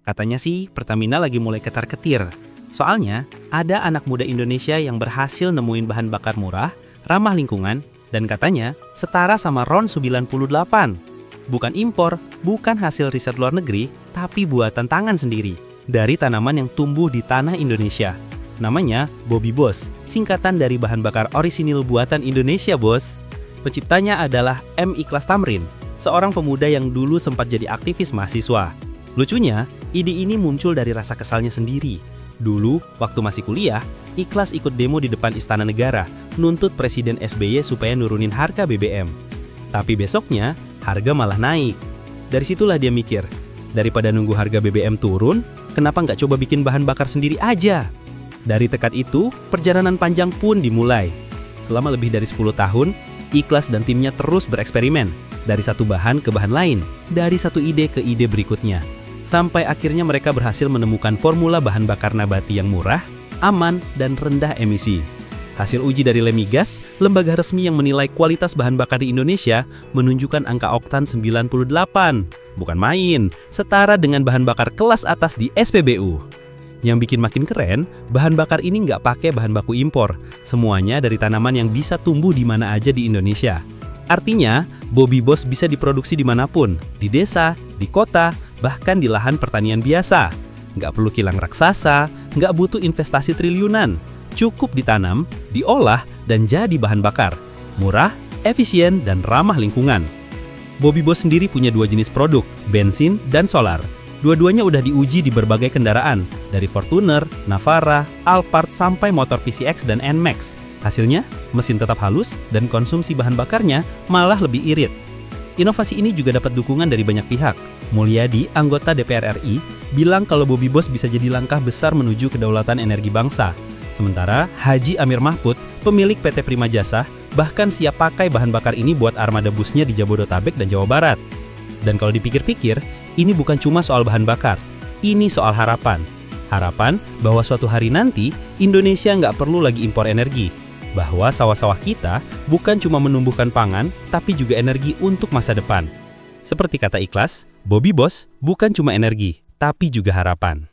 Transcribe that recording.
Katanya sih Pertamina lagi mulai ketar-ketir. Soalnya ada anak muda Indonesia yang berhasil nemuin bahan bakar murah, ramah lingkungan, dan katanya setara sama RON 98. Bukan impor, bukan hasil riset luar negeri, tapi buatan tangan sendiri. Dari tanaman yang tumbuh di tanah Indonesia. Namanya Bobby Boss, singkatan dari bahan bakar orisinil buatan Indonesia, bos. Penciptanya adalah M. Ikhlas Tamrin, seorang pemuda yang dulu sempat jadi aktivis mahasiswa. Lucunya, ide ini muncul dari rasa kesalnya sendiri. Dulu, waktu masih kuliah, Ikhlas ikut demo di depan Istana Negara, nuntut Presiden SBY supaya nurunin harga BBM. Tapi besoknya, harga malah naik. Dari situlah dia mikir, daripada nunggu harga BBM turun, kenapa nggak coba bikin bahan bakar sendiri aja? Dari tekad itu, perjalanan panjang pun dimulai. Selama lebih dari 10 tahun, Ikhlas dan timnya terus bereksperimen, dari satu bahan ke bahan lain, dari satu ide ke ide berikutnya. Sampai akhirnya mereka berhasil menemukan formula bahan bakar nabati yang murah, aman, dan rendah emisi. Hasil uji dari Lemigas, lembaga resmi yang menilai kualitas bahan bakar di Indonesia, menunjukkan angka oktan 98. Bukan main, setara dengan bahan bakar kelas atas di SPBU. Yang bikin makin keren, bahan bakar ini nggak pakai bahan baku impor. Semuanya dari tanaman yang bisa tumbuh di mana aja di Indonesia. Artinya, Bobby Boss bisa diproduksi dimanapun, di desa, di kota, bahkan di lahan pertanian biasa. Nggak perlu kilang raksasa, nggak butuh investasi triliunan. Cukup ditanam, diolah, dan jadi bahan bakar. Murah, efisien, dan ramah lingkungan. Bobby Boss sendiri punya dua jenis produk, bensin dan solar. Dua-duanya udah diuji di berbagai kendaraan, dari Fortuner, Navara, Alphard, sampai motor PCX dan NMAX. Hasilnya, mesin tetap halus dan konsumsi bahan bakarnya malah lebih irit. Inovasi ini juga dapat dukungan dari banyak pihak. Mulyadi, anggota DPR RI, bilang kalau Bobby Boss bisa jadi langkah besar menuju kedaulatan energi bangsa. Sementara Haji Amir Mahfud, pemilik PT Prima Jasa, bahkan siap pakai bahan bakar ini buat armada busnya di Jabodetabek dan Jawa Barat. Dan kalau dipikir-pikir, ini bukan cuma soal bahan bakar, ini soal harapan. Harapan bahwa suatu hari nanti Indonesia nggak perlu lagi impor energi. Bahwa sawah-sawah kita bukan cuma menumbuhkan pangan, tapi juga energi untuk masa depan. Seperti kata Ikhlas, Bobby Boss bukan cuma energi, tapi juga harapan.